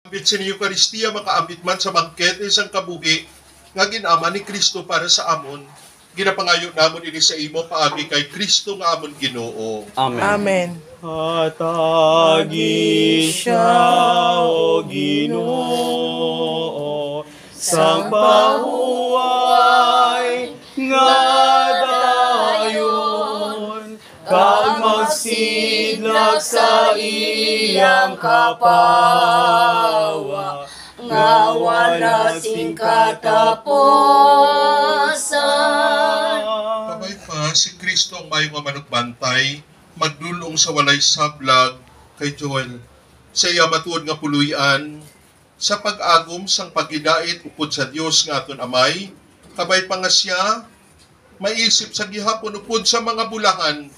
Ambit sa Eucharistia, makaambit man sa bangket isang kabuhi, nga ginama ni Kristo para sa amon. Ginapangayo namon ini sa imo paagi kay Kristo nga amon Ginoo. Amen. Amen. Hatagi siya, O Ginoo, sang pahuway nga dayon, kag magsidlak sa iyang kapawa, nga wala sing katapusan. Kabay pa, si Kristo ang mayo nga manukbantay, magdulong sa walay sablag kay Joel. Sa iya matuod nga puluyan, sa pag-agom sang pagidait upod sa Dios nga aton amay, kabay pa nga siya, maisip sa gihapon upod sa mga bulahan,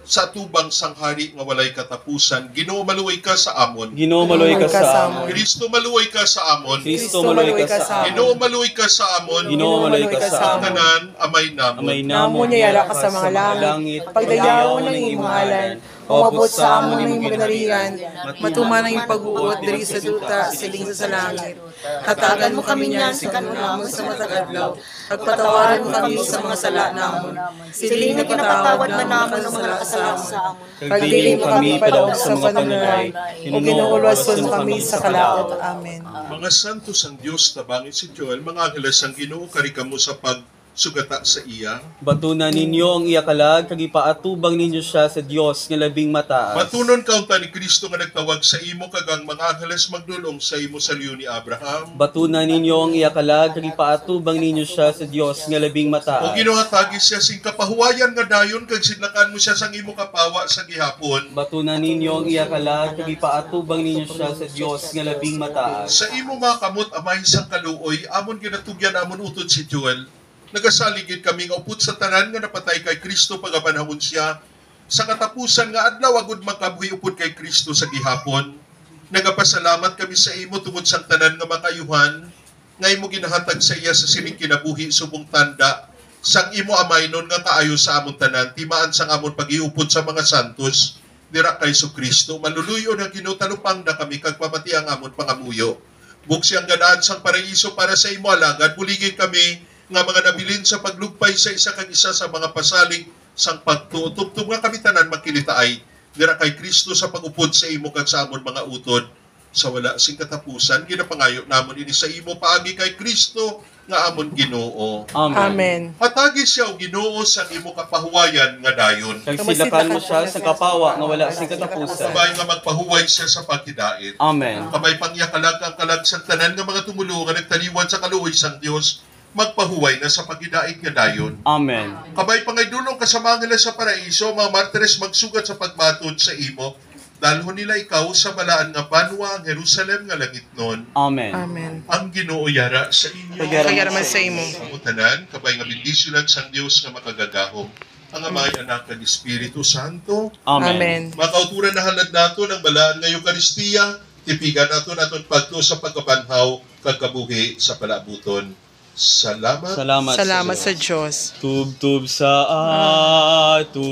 sa tubang sanghari nga walay katapusan. Ginoo maluoy ka sa amon. Ginoo maluoy ka sa amon. Kristo maluoy ka sa amon. Kristo maluoy ka sa amon. Ginoo maluoy ka sa amon. Ginoo maluoy ka sa amon. Tanan amay namon. Amay Namo namon niya yara ka sa mga langit, pagdayaw ng imong ngalan, umabot sa amon ng imong ganarigan, matuman ang imong pag-uot diri sa duta, siling sa langit. Hatagan mo kami niyan sa kanunamon sa matag-adlaw, pagpatawaran mo kami sa mga sala namon. Siling na kinapatawad man namon ng mga kasalanan sa amon. Pagdili mo kami padaog sa panunuray, o ginuulwason mo kami sa kalaot. Amen. Mga santos ang Diyos, tabangin si Joel, mga angeles ang Ginoo, karika mo sa pagsugata sa iya. Batunan ninyo ang iyakalag, kag ipaatubang ninyo siya sa Dios nga labing mataas. Matunon kaunta ni Kristo nga nagtawag sa imo, kagang mga angeles magdulong sa imo sa liyo ni Abraham. Batunan ninyo ang iyakalag, kag ipaatubang ninyo siya sa Dios nga labing O mataas. ginuhatagi siya sing kapahuwayan nga dayon, kag sidlakan mo siya sang imo kapawa sa gihapon. Batunan ninyo ang iyakalag, kag ipaatubang ninyo siya sa Dios nga labing mataas. Sa imo mga kamot, amay sang kaluoy, amon ginatugyan amon utod si Joel. Nagasaligid kami nga upod sa tanan nga napatay kay Kristo pagapanahon siya. Sa katapusan nga adlaw agud makabuhi upod kay Kristo sa gihapon. Nagapasalamat kami sa imo tungod sa tanan nga makayuhan, nga imo ginahatag sa iya sa sining kinabuhi subong tanda, sang imo amaynon nga kaayo sa amon tanan, timaan sang amon pagiupod sa mga santos, dira kay Kristo. Maluluyo na ginutalupang na kami kag pamati ang amon pangamuyo. Buksi ang ganaan sang paraiso para sa imo alagad, buligid kami nga mga nabilin sa paglugpay sa isa kag isa sa mga pasalig sang pagtuutubtub nga kami tanan makilitaay dira kay Kristo sa pagupod sa imo kag sa amon mga utod sa wala sing katapusan. Ginapangayo namon ini sa imo paagi kay Kristo nga amon Ginoo. Amen. Amen. Hatagi siya og Ginoo sa imo kapahuwayan nga dayon. Kag silakan mo siya sa kapawa nga wala sing katapusan. Sabay nga magpahuway siya sa pagkidait. Amen. Kamay pangyakalag ang kalag sa tanan nga mga tumulo nga nagtaliwan sa kaluoy sang Dios, magpahuway na sa pagkidait nga dayon. Amen. Kabay pangaydulong kasama nila sa paraiso, mga martires magsugat sa pagbatod sa imo, dalhon nila ikaw sa balaan nga banwa ang Jerusalem nga langit nun. Amen. Amen. Ang Ginoo yara sa inyo. Kayaraman sa imo. Ang tanan, kabay nga bendisyonan sang Dios nga makagagahom. Ang Amay, Anak, ug Espiritu Santo. Amen. Amen. Mga kauturan na halad nato ng balaan nga Eucharistia, tipigan nato naton pagto sa pagkabanhaw kag kabuhi sa palabuton. Salamat. Salamat, Salamat sa Diyos. Tub-tub sa ato.